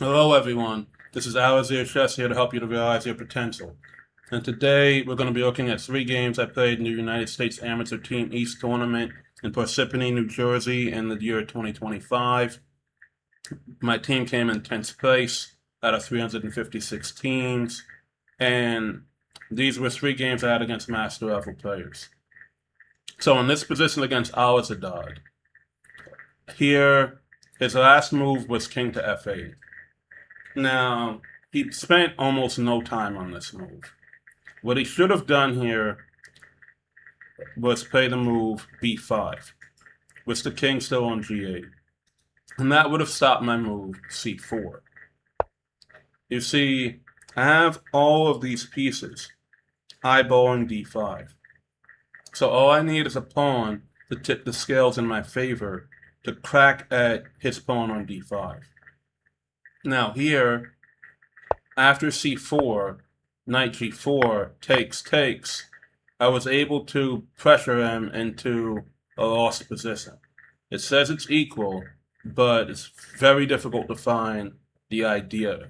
Hello, everyone. This is USATE here to help you to realize your potential. And today we're going to be looking at 3 games I played in the United States Amateur Team East Tournament in Parsippany, New Jersey in the year 2025. My team came in 10th place out of 356 teams, and these were 3 games I had against master level players. So in this position against Alizadad, here his last move was king to f8. Now, he spent almost no time on this move. What he should have done here was play the move b5, with the king still on g8. And that would have stopped my move c4. You see, I have all of these pieces eyeballing d5. So all I need is a pawn to tip the scales in my favor to crack at his pawn on d5. Now here, after c4, knight g4, takes, I was able to pressure him into a lost position. It says it's equal, but it's very difficult to find the idea.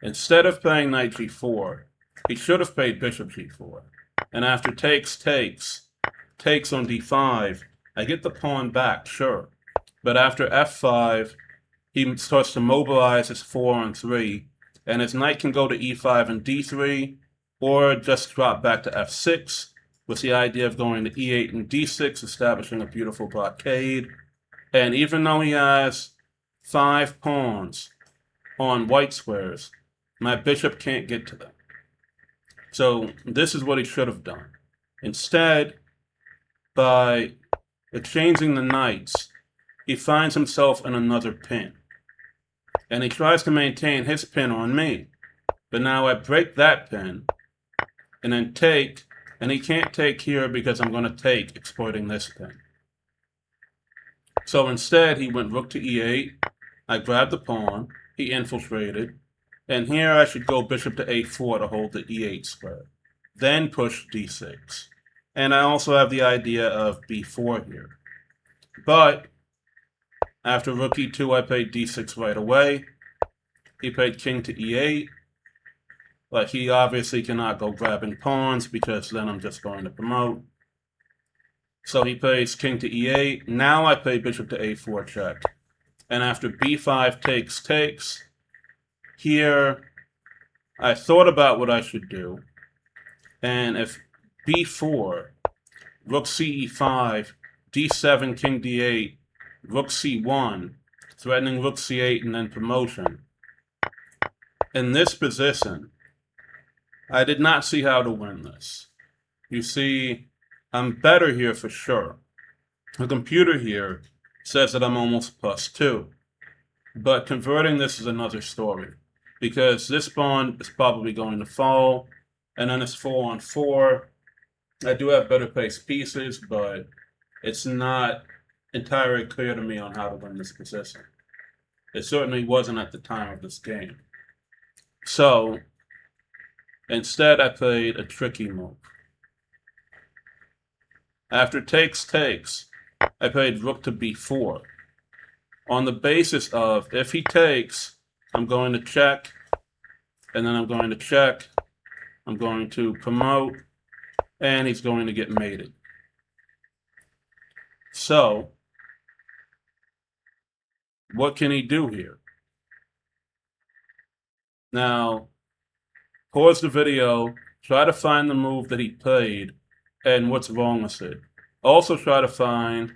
Instead of playing knight g4, he should have played bishop g4. And after takes on d5, I get the pawn back, sure. But after f5, he starts to mobilize his 4-on-3, and his knight can go to e5 and d3, or just drop back to f6, with the idea of going to e8 and d6, establishing a beautiful blockade. And even though he has 5 pawns on white squares, my bishop can't get to them. So this is what he should have done. Instead, by exchanging the knights, he finds himself in another pin. And he tries to maintain his pin on me. But now I break that pin, and then take, and he can't take here because I'm going to take, exploiting this pin. So instead, he went rook to e8, I grabbed the pawn, he infiltrated, and here I should go bishop to a4 to hold the e8 square. Then push d6. And I also have the idea of b4 here. But after rook e2, I played d6 right away. He played king to e8. But he obviously cannot go grabbing pawns because then I'm just going to promote. So he plays king to e8. Now I play bishop to a4 check. And after b5 takes, here I thought about what I should do. And if b4, rook ce5, d7, king d8, rook c1, threatening rook c8 and then promotion. In this position, I did not see how to win this. You see, I'm better here for sure. The computer here says that I'm almost +2. But converting this is another story, because this pawn is probably going to fall, and then it's 4-on-4. I do have better placed pieces, but it's not entirely clear to me on how to win this position. It certainly wasn't at the time of this game. So instead, I played a tricky move. After takes, I played rook to b4, on the basis of if he takes, I'm going to check, and then I'm going to check, I'm going to promote, and he's going to get mated. So, what can he do here? Now, pause the video, try to find the move that he played, and what's wrong with it. Also try to find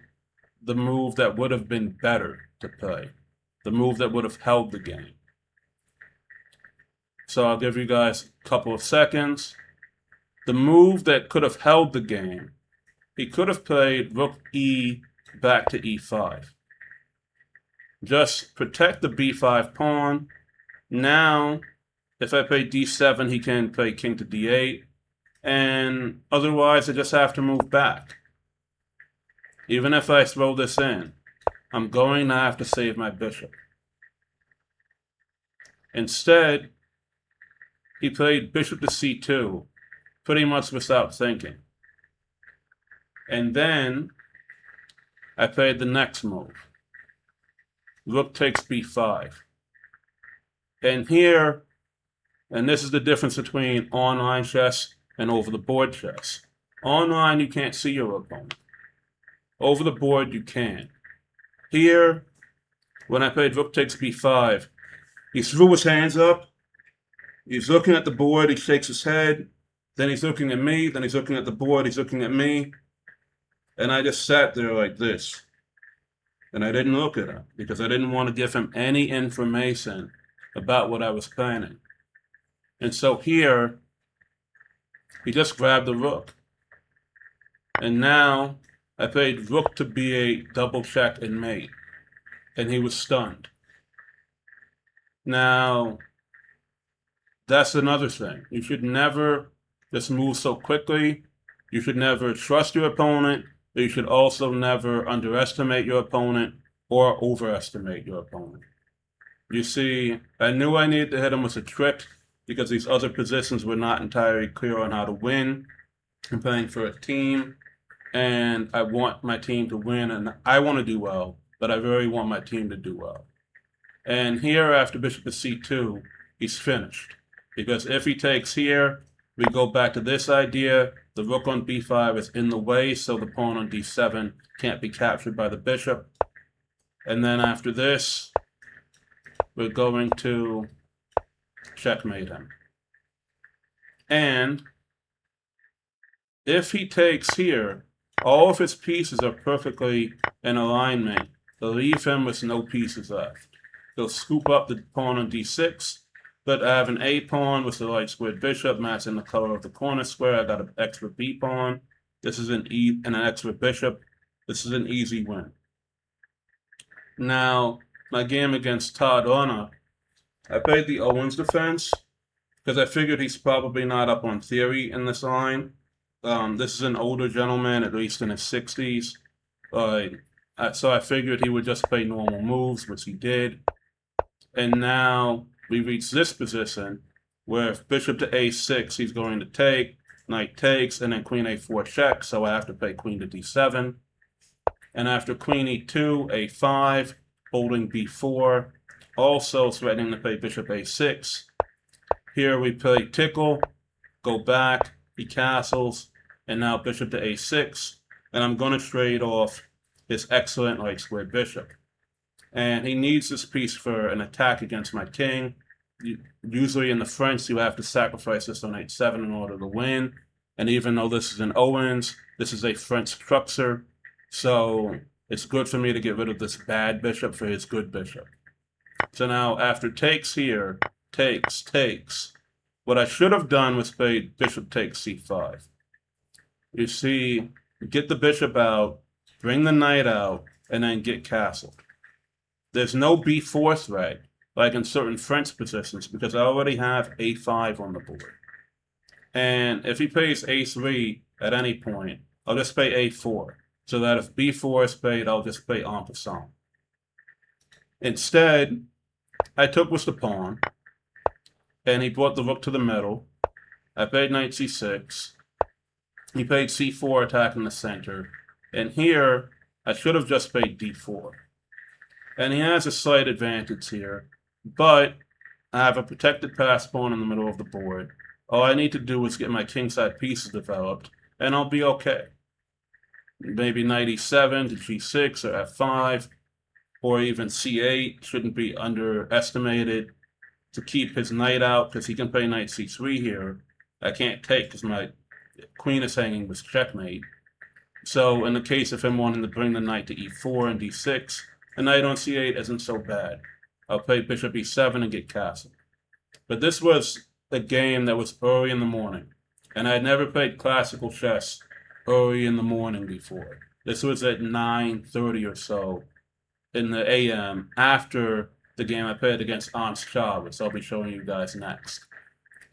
the move that would have been better to play, the move that would have held the game. So I'll give you guys a couple of seconds. The move that could have held the game, he could have played rook e back to e5. Just protect the b5 pawn. Now, if I play d7, he can play king to d8, and otherwise I just have to move back. Even if I throw this in, I'm going to have to save my bishop. Instead, he played bishop to c2, pretty much without thinking. And then I played the next move. Rook takes b5. And here, and this is the difference between online chess and over the board chess. Online, you can't see your opponent. Over the board, you can. Here, when I played rook takes b5, he threw his hands up. He's looking at the board. He shakes his head. Then he's looking at me. Then he's looking at the board. He's looking at me. And I just sat there like this. And I didn't look at him because I didn't want to give him any information about what I was planning. And so here, he just grabbed the rook. And now I played rook to b8, double check, and mate. And he was stunned. Now, that's another thing. You should never just move so quickly. You should never trust your opponent, but you should also never underestimate your opponent or overestimate your opponent. You see, I knew I needed to hit him with a trick because these other positions were not entirely clear on how to win. I'm playing for a team, and I want my team to win, and I want to do well, but I really want my team to do well. And here, after bishop to c2, he's finished. Because if he takes here, we go back to this idea. The rook on b5 is in the way, so the pawn on d7 can't be captured by the bishop. And then after this, we're going to checkmate him. And if he takes here, all of his pieces are perfectly in alignment. They'll leave him with no pieces left. He'll scoop up the pawn on d6, but I have an A pawn with the light squared bishop matching the color of the corner square. I got an extra B pawn. This is an E and an extra bishop. This is an easy win. Now, my game against Todd Honor, I played the Owens defense because I figured he's probably not up on theory in this line. This is an older gentleman, at least in his 60s. So I figured he would just play normal moves, which he did. And now we reach this position where if bishop to a6, he's going to take, knight takes, and then queen a4 check, so I have to play queen to d7. And after queen e2, a5, holding b4, also threatening to play bishop a6. Here we play tickle, go back, he castles, and now bishop to a6, and I'm going to trade off his excellent light squared bishop. And he needs this piece for an attack against my king. Usually in the French, you have to sacrifice this on h7 in order to win. And even though this is an Owens, this is a French Cruxer. So it's good for me to get rid of this bad bishop for his good bishop. So now after takes here, takes. What I should have done was play bishop takes c5. You see, get the bishop out, bring the knight out, and then get castled. There's no b4 threat, like in certain French positions, because I already have a5 on the board. And if he plays a3 at any point, I'll just play a4, so that if b4 is played, I'll just play en passant. Instead, I took with the pawn, and he brought the rook to the middle. I played knight c6. He played c4, attacking the center. And here, I should have just played d4. And he has a slight advantage here, but I have a protected pass pawn in the middle of the board. All I need to do is get my kingside pieces developed, and I'll be okay. Maybe knight e7 to g6 or f5, or even c8 shouldn't be underestimated to keep his knight out, because he can play knight c3 here. I can't take because my queen is hanging with checkmate. So in the case of him wanting to bring the knight to e4 and d6, a knight on c8 isn't so bad. I'll play bishop e7 and get castled. But this was a game that was early in the morning, and I had never played classical chess early in the morning before. This was at 9:30 or so in the a.m. after the game I played against Ans Cha, which I'll be showing you guys next.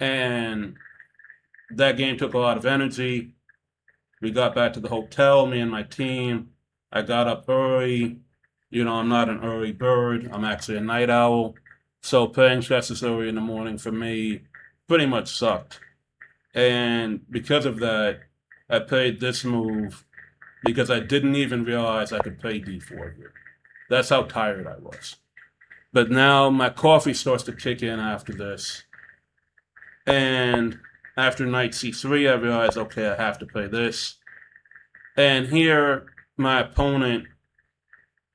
And that game took a lot of energy. We got back to the hotel, me and my team. I got up early. You know, I'm not an early bird. I'm actually a night owl. So playing chess this early in the morning for me pretty much sucked. And because of that, I played this move because I didn't even realize I could play d4 here. That's how tired I was. But now my coffee starts to kick in after this. And after knight c3, I realize, okay, I have to play this. And here, my opponent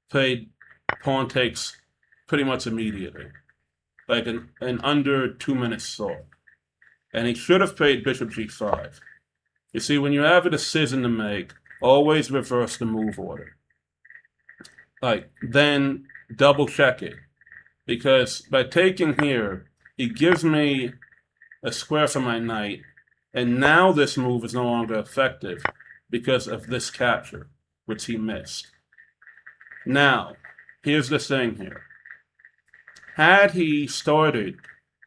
played pawn takes pretty much immediately, like an under 2 minutes sort. And he should have played bishop g5. You see, when you have a decision to make, always reverse the move order. Like, then double check it. Because by taking here, he gives me a square for my knight, and now this move is no longer effective because of this capture, which he missed. Now, here's the thing here. Had he started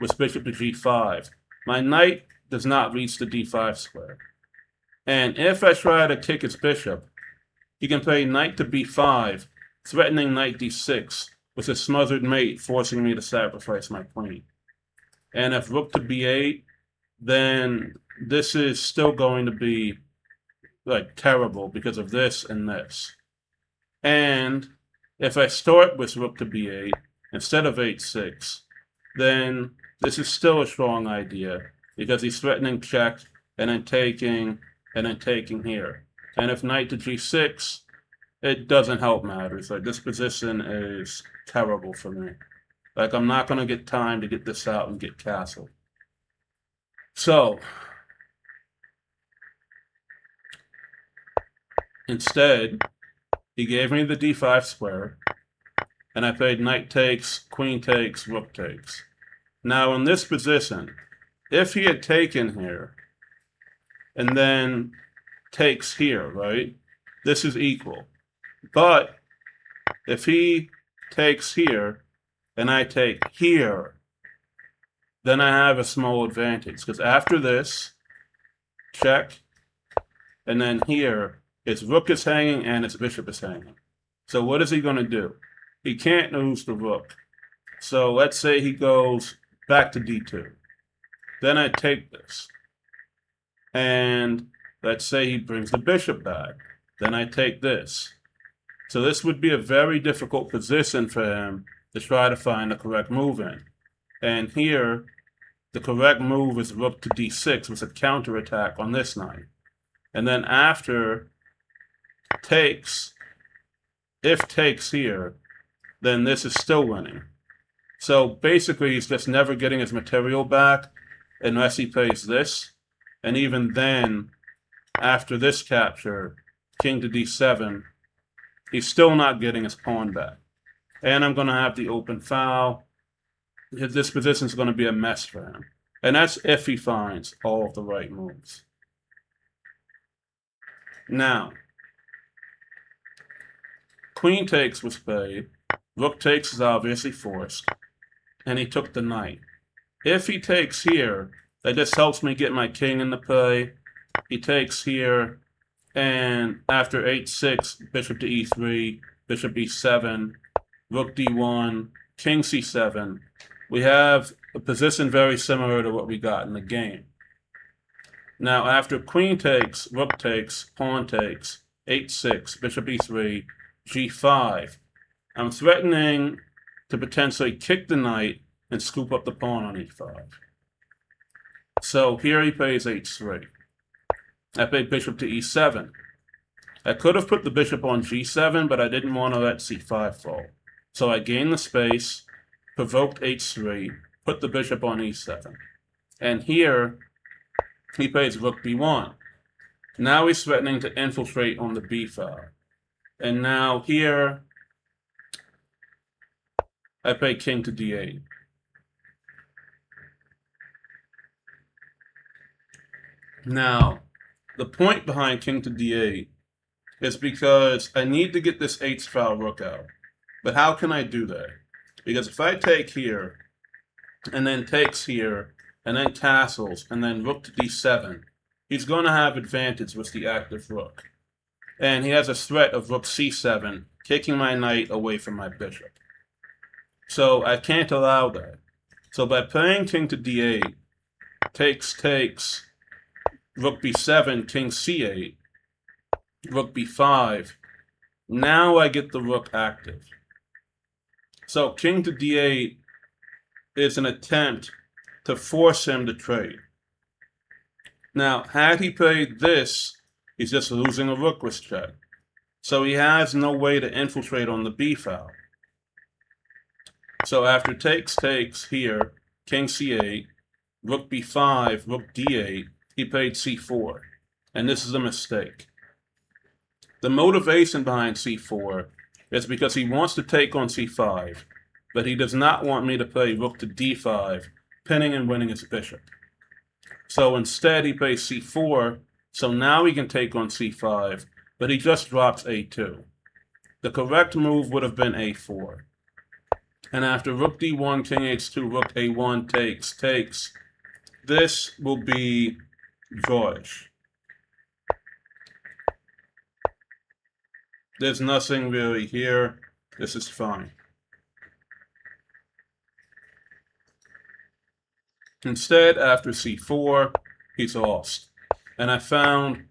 with bishop to g5, my knight does not reach the d5 square. And if I try to kick his bishop, he can play knight to b5, threatening knight d6, with a smothered mate forcing me to sacrifice my queen. And if rook to b8, then this is still going to be like terrible because of this and this. And if I start with rook to b8 instead of h6, then this is still a strong idea because he's threatening check and then taking here. And if knight to g6, it doesn't help matters. Like, this position is terrible for me. Like, I'm not going to get time to get this out and get castled. So, instead, he gave me the d5 square, and I played knight takes, queen takes, rook takes. Now, in this position, if he had taken here, and then takes here, right, this is equal. But if he takes here, and I take here, then I have a small advantage. Because after this, check, and then here, his rook is hanging and his bishop is hanging. So what is he going to do? He can't lose the rook. So let's say he goes back to d2. Then I take this. And let's say he brings the bishop back. Then I take this. So this would be a very difficult position for him to try to find the correct move in. And here, the correct move is rook to d6 with a counterattack on this knight. And then after takes, if takes here, then this is still winning. So basically, he's just never getting his material back unless he plays this. And even then, after this capture, king to d7, he's still not getting his pawn back. And I'm going to have the open foul. This position is going to be a mess for him. And that's if he finds all of the right moves. Now, queen takes was played. Rook takes is obviously forced. And he took the knight. If he takes here, that just helps me get my king into play. He takes here. And after h6, bishop to e3, bishop e7, rook d1, king c7, we have a position very similar to what we got in the game. Now, after queen takes, rook takes, pawn takes, h6, bishop e3, g5, I'm threatening to potentially kick the knight and scoop up the pawn on e5. So here he plays h3. I played bishop to e7. I could have put the bishop on g7, but I didn't want to let c5 fall. So I gained the space, provoked h3, put the bishop on e7. And here, he plays rook b1. Now he's threatening to infiltrate on the b file. And now here, I play king to d8. Now, the point behind king to d8 is because I need to get this h-file rook out. But how can I do that? Because if I take here, and then takes here, and then castles, and then rook to d7, he's going to have advantage with the active rook. And he has a threat of rook c7, taking my knight away from my bishop. So I can't allow that. So by playing king to d8, takes, rook b7, king c8, rook b5, now I get the rook active. So king to d8 is an attempt to force him to trade. Now, had he played this, he's just losing a rook with check. So he has no way to infiltrate on the b file. So after takes here, king c8, rook b5, rook d8, he played c4. And this is a mistake. The motivation behind c4 is because he wants to take on c5, but he does not want me to play rook to d5, pinning and winning his bishop. So instead he plays c4, so now he can take on c5, but he just drops a2. The correct move would have been a4. And after rook d1, king h2, rook a1, takes, this will be drawish. There's nothing really here. This is fine. Instead, after c4, he's lost. And I found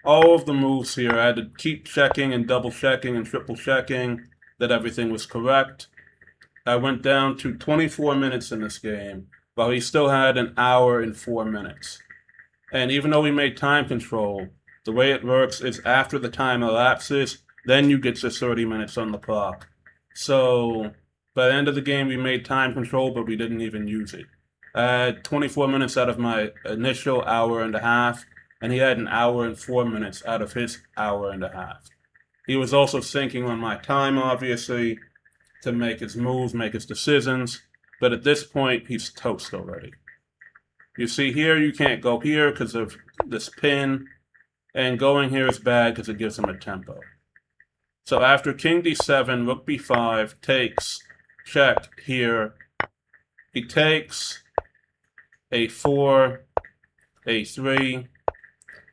all of the moves here. I had to keep checking and double checking and triple checking that everything was correct. I went down to 24 minutes in this game, while he still had an hour and 4 minutes. And even though we made time control, the way it works is after the time elapses, then you get your 30 minutes on the clock. So by the end of the game, we made time control, but we didn't even use it. I had 24 minutes out of my initial hour and a half, and he had an hour and 4 minutes out of his hour and a half. He was also syncing on my time, obviously, to make his moves, make his decisions, but at this point, he's toast already. You see here, you can't go here because of this pin, and going here is bad because it gives him a tempo. So after king d7, rook b5, takes, check here, he takes, a4, a3,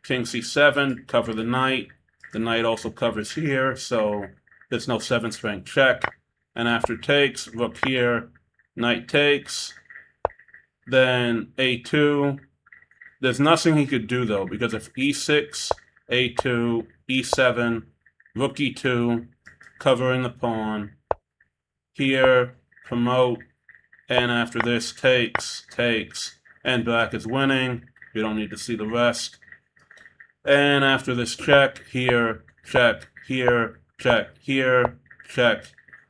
king c7, cover the knight. The knight also covers here, so there's no 7th rank check. And after takes, rook here, knight takes, then a2. There's nothing he could do, though, because if e6, a2, e7, rook e2, covering the pawn, here, promote, and after this, takes, and black is winning. You don't need to see the rest. And after this check, here, check, here, check, here, check,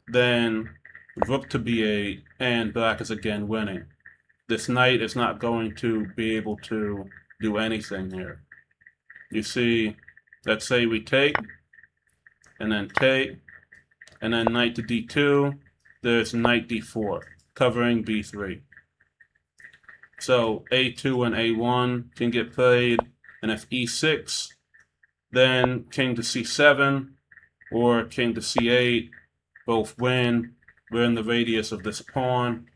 then rook to b8, and black is again winning. This knight is not going to be able to do anything here. You see, let's say we take, and then knight to d2, there's knight d4, covering b3. So a2 and a1 can get played, and if e6, then king to c7 or king to c8, both win. We're in the radius of this pawn,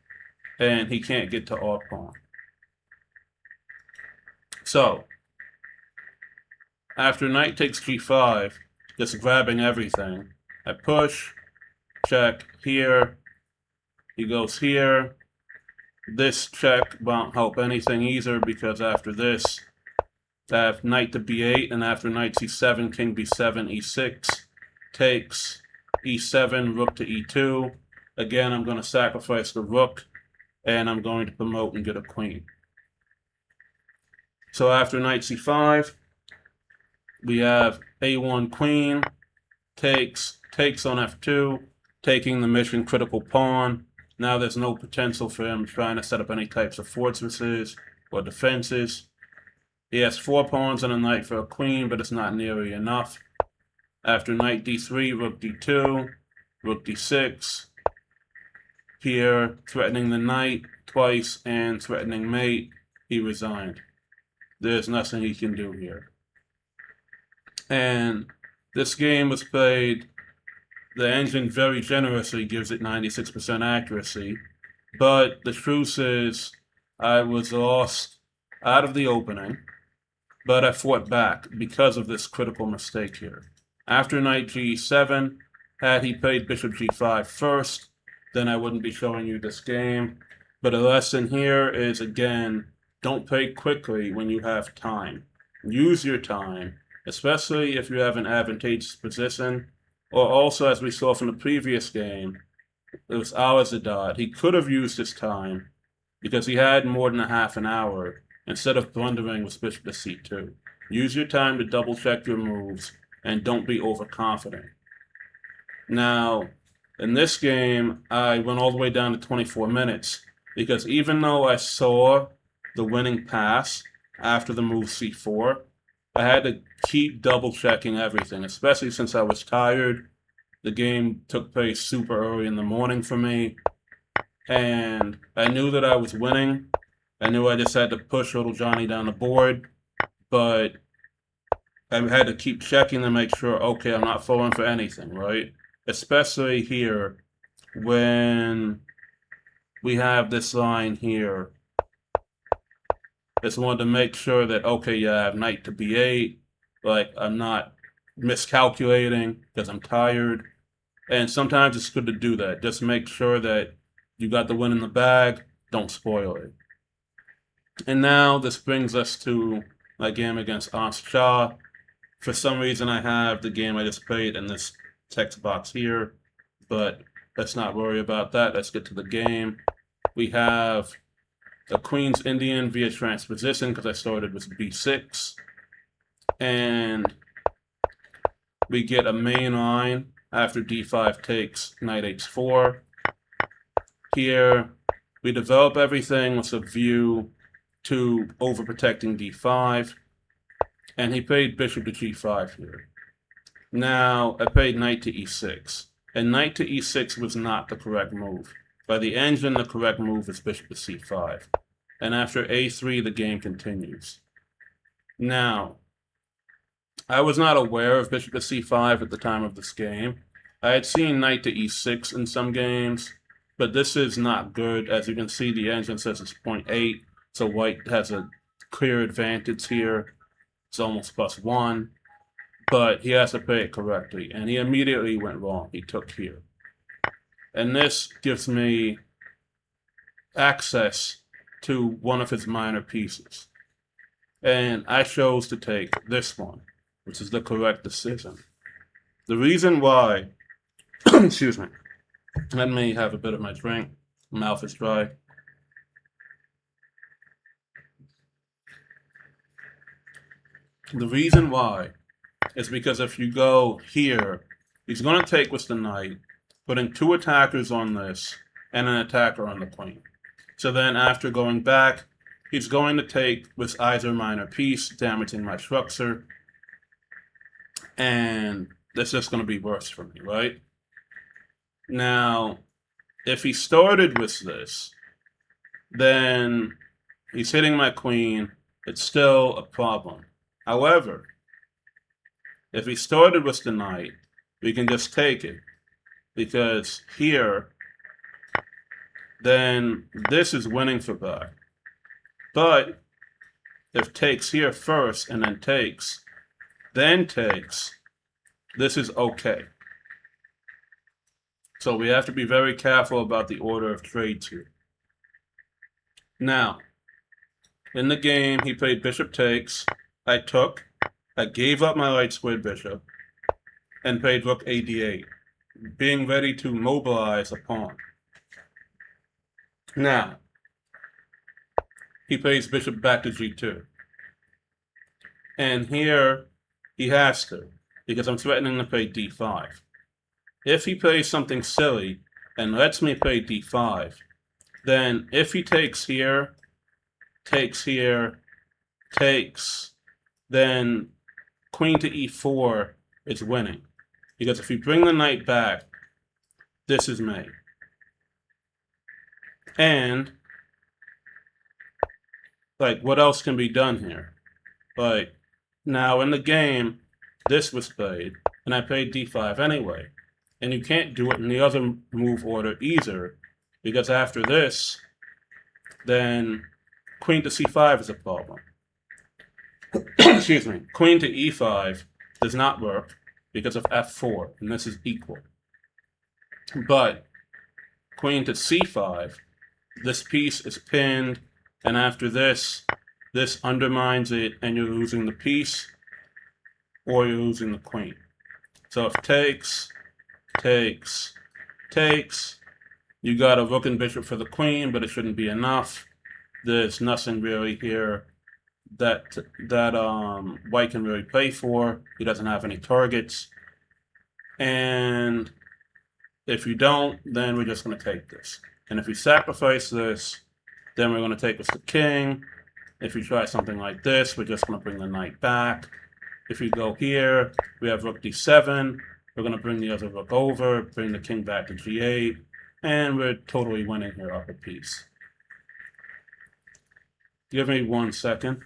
and he can't get to our pawn. So, after knight takes g5, just grabbing everything, I push, check here, he goes here. This check won't help anything either, because after this, I have knight to b8, and after knight c7, king b7, e6, takes, e7, rook to e2. Again, I'm going to sacrifice the rook, and I'm going to promote and get a queen. So after knight c5, we have a1 queen, takes on f2, taking the mission critical pawn. Now there's no potential for him trying to set up any types of fortresses or defenses. He has 4 pawns and a knight for a queen, but it's not nearly enough. After knight d3, rook d2, rook d6. Here, threatening the knight twice and threatening mate, he resigned. There's nothing he can do here. And this game was played, the engine very generously gives it 96% accuracy, but the truth is I was lost out of the opening, but I fought back because of this critical mistake here. After knight g7, had he played bishop g5 first, then I wouldn't be showing you this game. But a lesson here is, again, don't play quickly when you have time. Use your time, especially if you have an advantageous position, or also, as we saw from the previous game, It was hours of dot. He could have used his time because he had more than a half an hour instead of blundering with bishop to c2. Use your time to double check your moves and don't be overconfident. Now, in this game, I went all the way down to 24 minutes because even though I saw the winning pass after the move c4, I had to keep double checking everything, especially since I was tired. The game took place super early in the morning for me, and I knew that I was winning. I knew I just had to push little Johnny down the board, but I had to keep checking to make sure, okay, I'm not falling for anything, right? Especially here when we have this line here. Just wanted to make sure that, okay, yeah, I have knight to b8, like I'm not miscalculating because I'm tired. And sometimes it's good to do that. Just make sure that you got the win in the bag, don't spoil it. And now this brings us to my game against Ans Shah. For some reason, I have the game I just played in this text box here, but let's not worry about that. Let's get to the game. We have a Queen's Indian via transposition because I started with b6. And we get a main line after d5 takes knight h4. Here, we develop everything with a view to overprotecting d5. And he played bishop to g5 here. Now, I played knight to e6. And knight to e6 was not the correct move. By the engine, the correct move is bishop to c5. And after a3, the game continues. Now, I was not aware of bishop to c5 at the time of this game. I had seen knight to e6 in some games, but this is not good. As you can see, the engine says it's 0.8, so white has a clear advantage here. It's almost +1, but he has to play it correctly, and he immediately went wrong. He took here. And this gives me access to one of his minor pieces. And I chose to take this one, which is the correct decision. The reason why, excuse me, let me have a bit of my drink. Mouth is dry. The reason why is because if you go here, he's going to take with the knight, putting 2 attackers on this and an attacker on the queen. So then after going back, he's going to take with either minor piece, damaging my structure, and that's just going to be worse for me, right? Now, if he started with this, then he's hitting my queen. It's still a problem. However, if he started with the knight, we can just take it. Because here, then this is winning for black. But if takes here first and then takes, this is okay. So we have to be very careful about the order of trades here. Now, in the game, he played bishop takes. I took. I gave up my right squared bishop and played rook ad8, being ready to mobilize a pawn. Now, he plays bishop back to g2. And here, he has to, because I'm threatening to play d5. If he plays something silly and lets me play d5, then if he takes here, takes here, takes, then queen to e4 is winning. Because if you bring the knight back, this is made. And, like, what else can be done here? Like, now in the game, this was played, and I played d5 anyway. And you can't do it in the other move order either, because after this, then queen to c5 is a problem. Excuse me. Queen to e5 does not work because of f4, and this is equal. But queen to c5, this piece is pinned, and after this, this undermines it, and you're losing the piece, or you're losing the queen. So if takes, takes, takes, You got a rook and bishop for the queen, but it shouldn't be enough. There's nothing really here that white can really play for. He doesn't have any targets. And if you don't, then we're just going to take this. And if you sacrifice this, then we're going to take this to king. If you try something like this, we're just going to bring the knight back. If you go here, we have rook d7. We're going to bring the other rook over, bring the king back to g8, and we're totally winning here up a piece. Give me 1 second.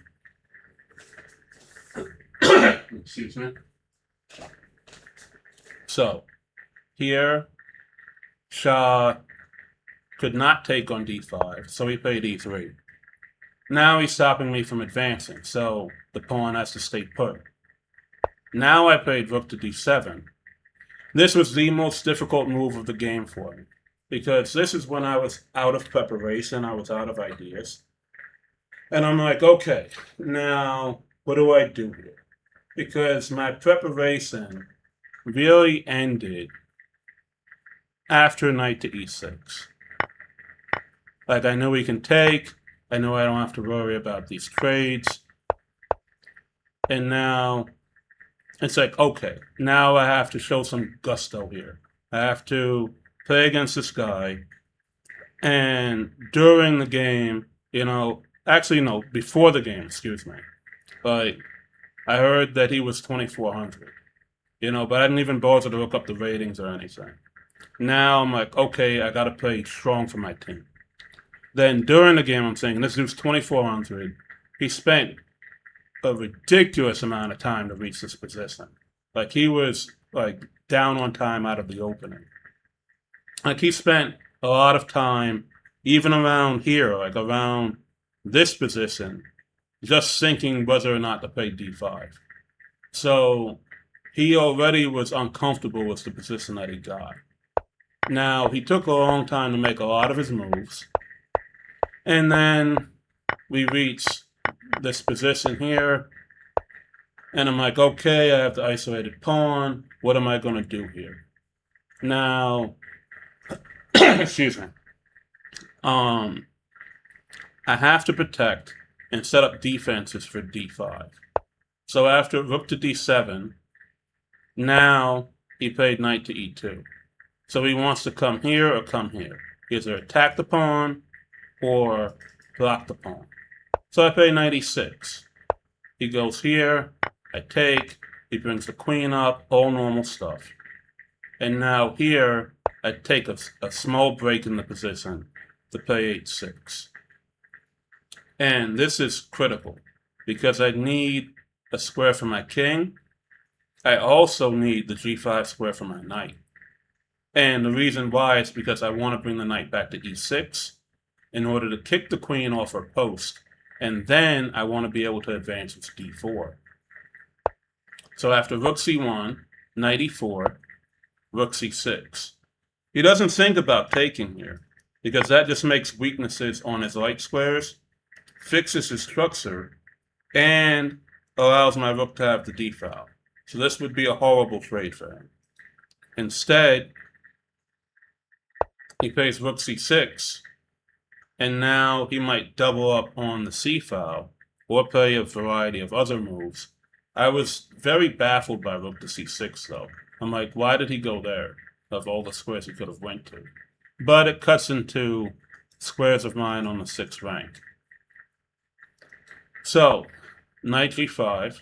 Excuse me. So, here, Shah could not take on d5, so he played e3. Now he's stopping me from advancing, so the pawn has to stay put. Now I played rook to d7. This was the most difficult move of the game for me, because this is when I was out of preparation, I was out of ideas. And I'm like, okay, now what do I do here? Because my preparation really ended after knight to e6. Like, I know he can take, I know I don't have to worry about these trades. And now it's like, okay, now I have to show some gusto here. I have to play against this guy. And during the game, actually, no, before the game, excuse me. Like, I heard that he was 2,400, but I didn't even bother to look up the ratings or anything. Now I'm like, okay, I got to play strong for my team. Then during the game, I'm saying, this dude's 2,400. He spent a ridiculous amount of time to reach this position. Like, he was, like, down on time out of the opening. Like, he spent a lot of time, even around here, like around this position, just thinking whether or not to play d5. So he already was uncomfortable with the position that he got. Now, he took a long time to make a lot of his moves. And then we reach this position here. And I'm like, okay, I have the isolated pawn. What am I going to do here? Now, excuse me. I have to protect and set up defenses for d5. So after rook to d7, now he played knight to e2. So he wants to come here or come here. Either attack the pawn or block the pawn. So I play knight e6. He goes here, I take, he brings the queen up, all normal stuff. And now here, I take a small break in the position to play h6. And this is critical, because I need a square for my king. I also need the g5 square for my knight. And the reason why is because I want to bring the knight back to e6 in order to kick the queen off her post, and then I want to be able to advance with d4. So after rook c1, knight e4, rook c6. He doesn't think about taking here, because that just makes weaknesses on his light squares, fixes his structure, and allows my rook to have the d-file. So this would be a horrible trade for him. Instead, he plays rook c6, and now he might double up on the c-file, or play a variety of other moves. I was very baffled by rook to c6, though. I'm like, why did he go there, of all the squares he could have went to? But it cuts into squares of mine on the 6th rank. So, knight g5,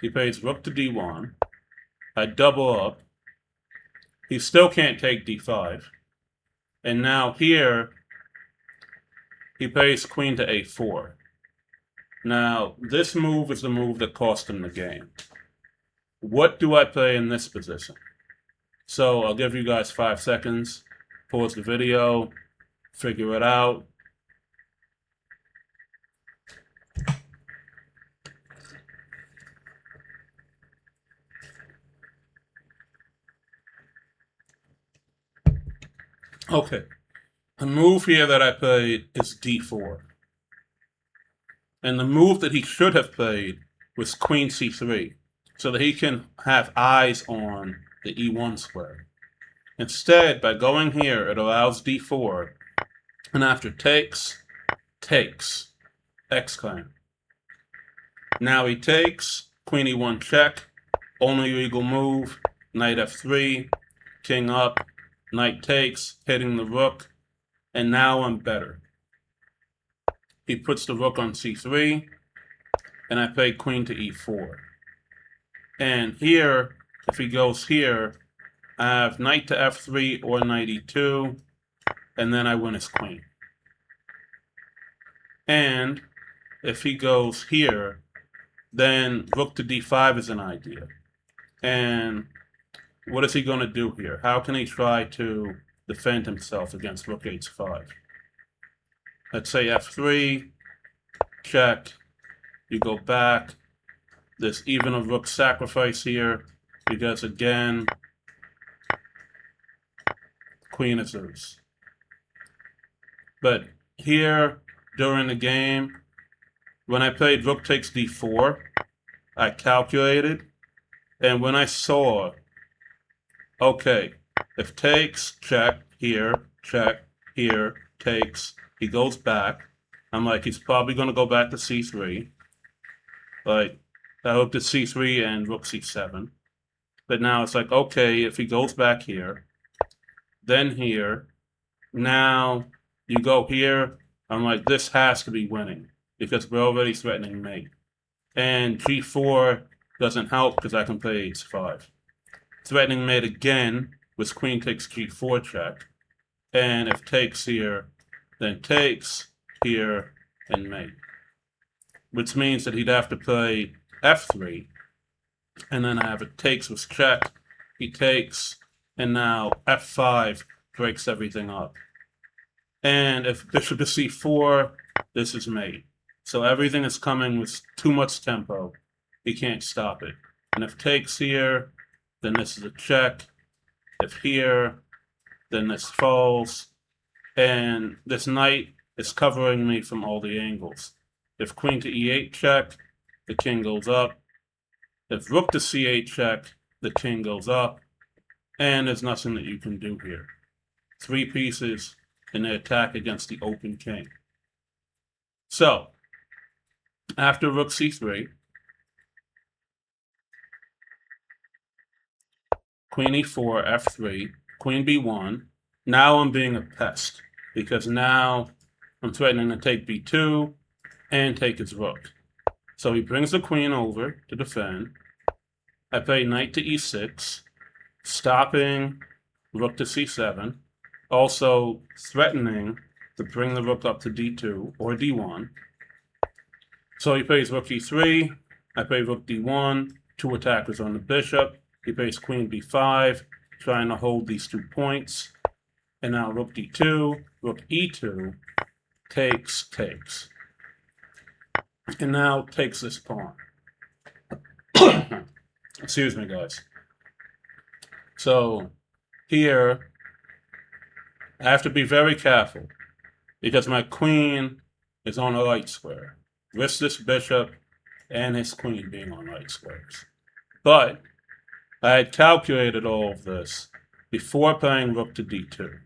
he plays rook to d1, I double up, he still can't take d5, and now here, he plays queen to a4. Now, this move is the move that cost him the game. What do I play in this position? So I'll give you guys 5 seconds, pause the video, figure it out. Okay, the move here that I played is d4. And the move that he should have played was queen c3, so that he can have eyes on the e1 square. Instead, by going here, it allows d4, and after takes, takes, exclaim. Now he takes, queen e1 check, only legal move, knight f3, king up, knight takes, hitting the rook, and now I'm better. He puts the rook on c3, and I play queen to e4. And here, if he goes here, I have knight to f3 or knight e2, and then I win his queen. And if he goes here, then rook to d5 is an idea. And what is he going to do here? How can he try to defend himself against rook h5? Let's say f3, check, you go back. There's even a rook sacrifice here, because again, queen is loose. But here, during the game, when I played rook takes d4, I calculated, and when I saw, okay, if takes, check, here, takes, he goes back. I'm like, he's probably going to go back to c3. Like, I hope to c3 and rook c7. But now it's like, okay, if he goes back here, then here, now you go here, I'm like, this has to be winning, because we're already threatening mate. And g4 doesn't help because I can play h5. Threatening mate again with queen takes g4 check. And if takes here, then takes here and mate. Which means that he'd have to play f3. And then I have it takes with check. He takes, and now f5 breaks everything up. And if bishop to c4, this is mate. So everything is coming with too much tempo. He can't stop it. And if takes here, then this is a check. If here, then this falls. And this knight is covering me from all the angles. If queen to e8 check, the king goes up. If rook to c8 check, the king goes up. And there's nothing that you can do here. 3 pieces in the attack against the open king. So, after rook c3, queen e4, f3, queen b1. Now I'm being a pest, because now I'm threatening to take b2 and take his rook. So he brings the queen over to defend. I play knight to e6, stopping rook to c7, also threatening to bring the rook up to d2 or d1. So he plays rook e3, I play rook d1, 2 attackers on the bishop. He plays queen b5, trying to hold these 2 points. And now rook d2, rook e2, takes. And now takes this pawn. Excuse me, guys. So here, I have to be very careful, because my queen is on a light square. Risk this bishop and his queen being on light squares. But I had calculated all of this before playing rook to d2.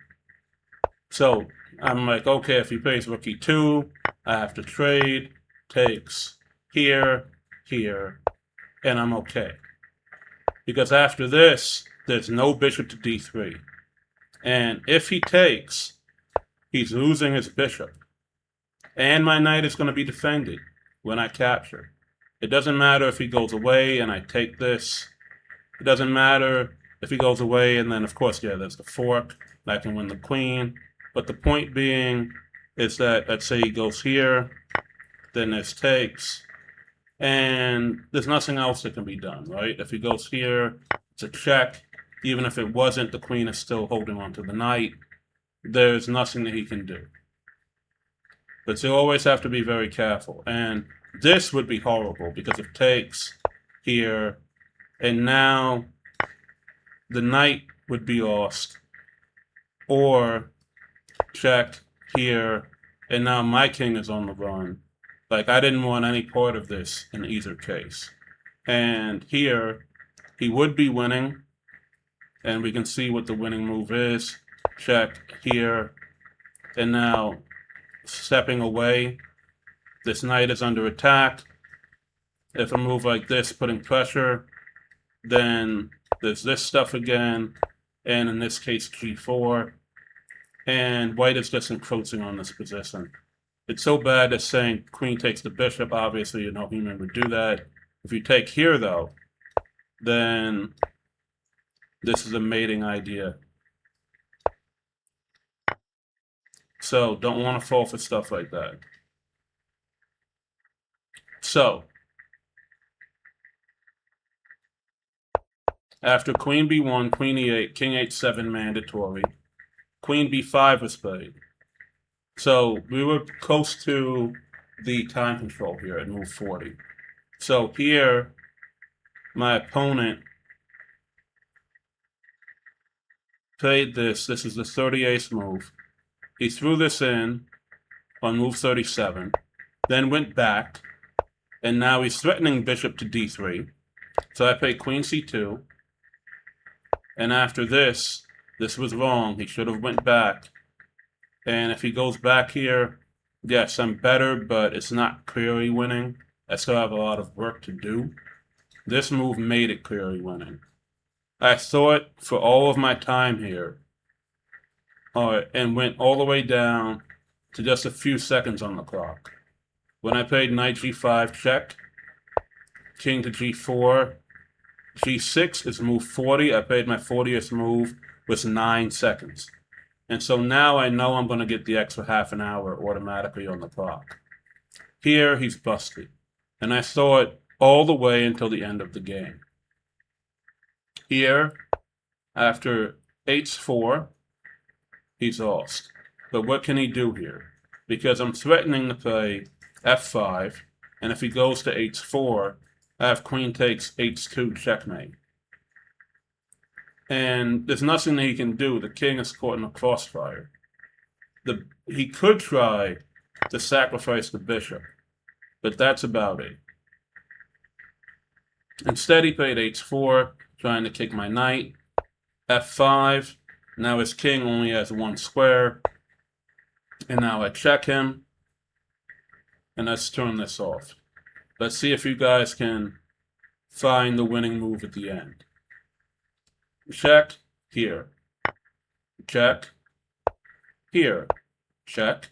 So I'm like, okay, if he plays rook e2, I have to trade, takes, here, and I'm okay. Because after this, there's no bishop to d3. And if he takes, he's losing his bishop. And my knight is going to be defended when I capture. It doesn't matter if he goes away and I take this. It doesn't matter if he goes away and then, of course, yeah, there's the fork. I can win the queen. But the point being is that, let's say he goes here, then this takes, and there's nothing else that can be done, right? If he goes here, it's a check. Even if it wasn't, the queen is still holding on to the knight. There's nothing that he can do. But you always have to be very careful. And this would be horrible, because it takes here, and now the knight would be lost. Or check here, and now my king is on the run. Like, I didn't want any part of this in either case. And here, he would be winning, and we can see what the winning move is. Check here, and now stepping away, this knight is under attack. If a move like this, putting pressure, then there's this stuff again, and in this case g4, and white is just encroaching on this position. It's so bad as saying queen takes the bishop. Obviously, you know human would do that. If you take here, though, then this is a mating idea. So don't want to fall for stuff like that. So after queen b1, queen e8, king h7 mandatory, queen b5 was played. So we were close to the time control here at move 40. So here, my opponent played this. This is the 38th move. He threw this in on move 37, then went back, and now he's threatening bishop to d3. So I played queen c2, and after this was wrong. He should have went back. And if he goes back here, yes, I'm better, but it's not clearly winning. I still have a lot of work to do. This move made it clearly winning. I thought for all of my time here, and went all the way down to just a few seconds on the clock. When I played knight g5 check, king to g4, g6 is move 40. I played my 40th move with 9 seconds. And so now I know I'm going to get the extra half an hour automatically on the clock. Here, he's busted. And I saw it all the way until the end of the game. Here, after h4, he's lost. But what can he do here? Because I'm threatening to play f5, and if he goes to h4, I have queen takes h2 checkmate. And there's nothing that he can do. The king is caught in a crossfire. He could try to sacrifice the bishop, but that's about it. Instead, he played h4, trying to kick my knight. f5. Now his king only has 1 square. And now I check him. And let's turn this off. Let's see if you guys can find the winning move at the end. Check, here. Check, here. Check.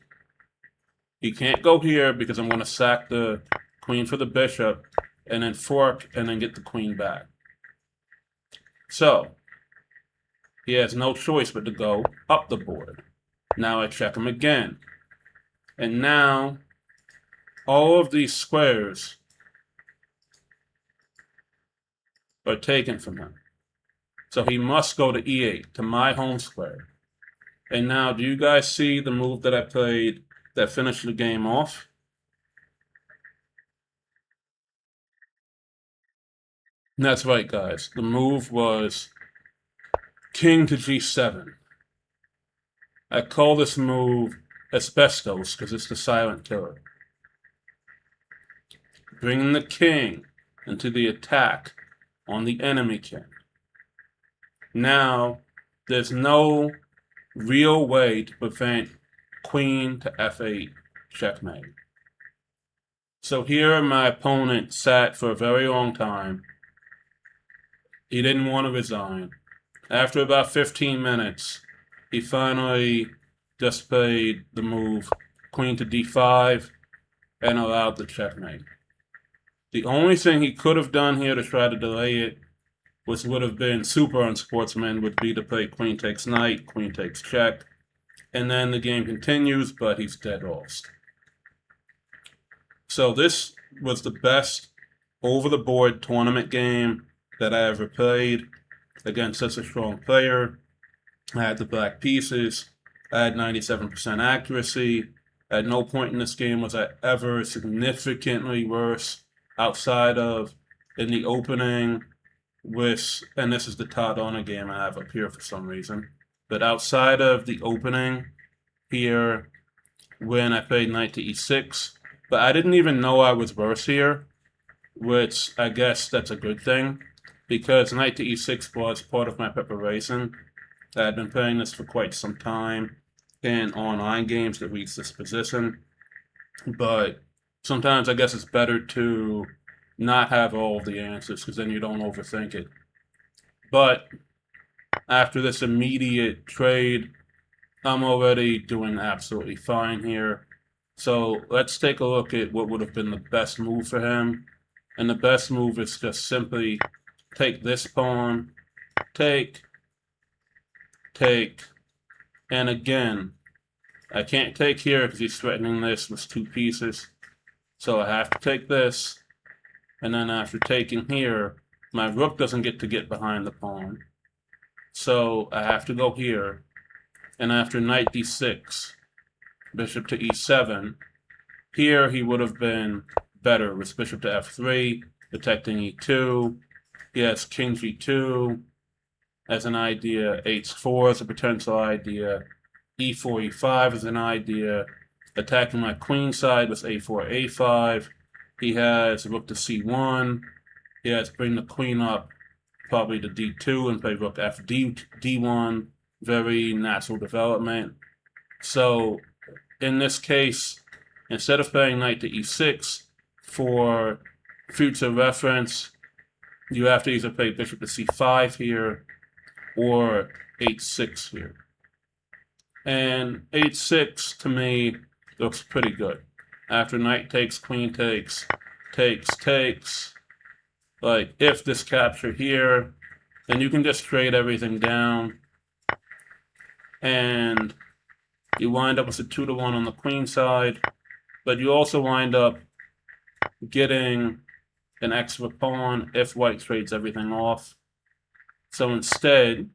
He can't go here because I'm going to sack the queen for the bishop, and then fork, and then get the queen back. So, he has no choice but to go up the board. Now I check him again. And now, all of these squares are taken from him. So he must go to e8, to my home square. And now, do you guys see the move that I played that finished the game off? And that's right, guys. The move was king to g7. I call this move asbestos because it's the silent killer. Bringing the king into the attack on the enemy king. Now, there's no real way to prevent queen to f8 checkmate. So here my opponent sat for a very long time. He didn't want to resign. After about 15 minutes, he finally just played the move queen to d5 and allowed the checkmate. The only thing he could have done here to try to delay it, which would have been super unsportsman, would be to play queen takes knight, queen takes check, and then the game continues, but he's dead lost. So this was the best over-the-board tournament game that I ever played against such a strong player. I had the black pieces. I had 97% accuracy. At no point in this game was I ever significantly worse outside of in the opening with, and this is the Todd Honor game I have up here for some reason, but outside of the opening here when I played knight to e6, but I didn't even know I was worse here, which I guess that's a good thing, because knight to e6 was part of my preparation. I had been playing this for quite some time in online games that reach this position, but sometimes I guess it's better to not have all of the answers because then you don't overthink it. But after this immediate trade, I'm already doing absolutely fine here. So let's take a look at what would have been the best move for him. And the best move is just simply take this pawn, take, and again, I can't take here because he's threatening this with 2 pieces. So I have to take this, and then after taking here, my rook doesn't get to get behind the pawn. So I have to go here, and after knight d6, bishop to e7, here he would have been better with bishop to f3, protecting e2. He has king g2 as an idea, h4 as a potential idea, e4, e5 as an idea, attacking my queen side with a4, a5. He has rook to c1. He has bring the queen up probably to d2 and play rook fd, d1. Very natural development. So in this case, instead of playing knight to e6 for future reference, you have to either play bishop to c5 here or h6 here. And h6 to me looks pretty good. After knight takes, queen takes, takes. Like if this capture here, then you can just trade everything down. And you wind up with a 2-1 on the queen side, but you also wind up getting an extra pawn if white trades everything off. So instead,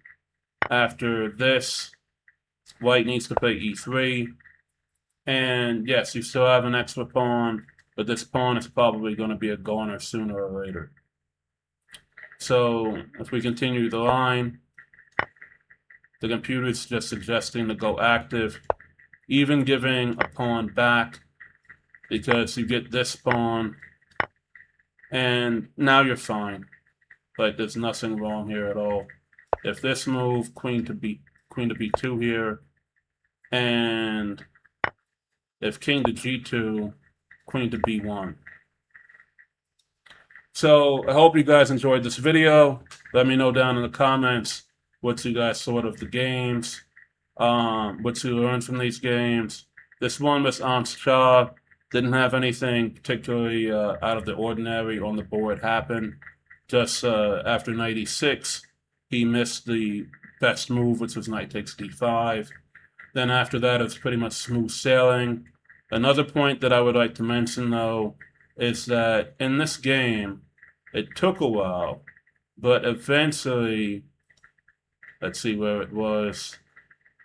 after this, white needs to play e3. And yes, you still have an extra pawn, but this pawn is probably going to be a goner sooner or later. So if we continue the line, the computer is just suggesting to go active, even giving a pawn back, because you get this pawn, and now you're fine. Like there's nothing wrong here at all. If this move, queen to b2 here, and if king to g2, queen to b1. So I hope you guys enjoyed this video. Let me know down in the comments what you guys thought of the games, what you learned from these games. This one was Shah. Didn't have anything particularly out of the ordinary on the board happen. Just after knight e6, he missed the best move, which was knight takes d5. Then after that, it's pretty much smooth sailing. Another point that I would like to mention, though, is that in this game, it took a while, but eventually, let's see where it was.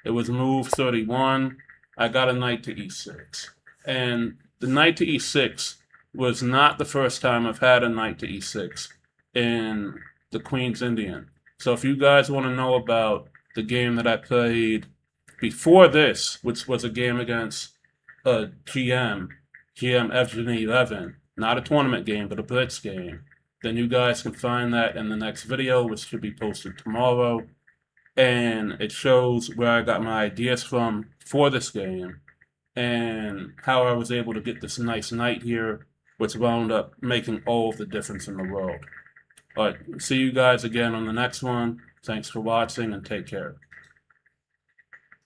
It was move 31. I got a knight to e6. And the knight to e6 was not the first time I've had a knight to e6 in the Queen's Indian. So if you guys want to know about the game that I played before this, which was a game against GM Evgeny 11, not a tournament game, but a blitz game, then you guys can find that in the next video, which should be posted tomorrow. And it shows where I got my ideas from for this game and how I was able to get this nice knight here, which wound up making all of the difference in the world. But see you guys again on the next one. Thanks for watching and take care.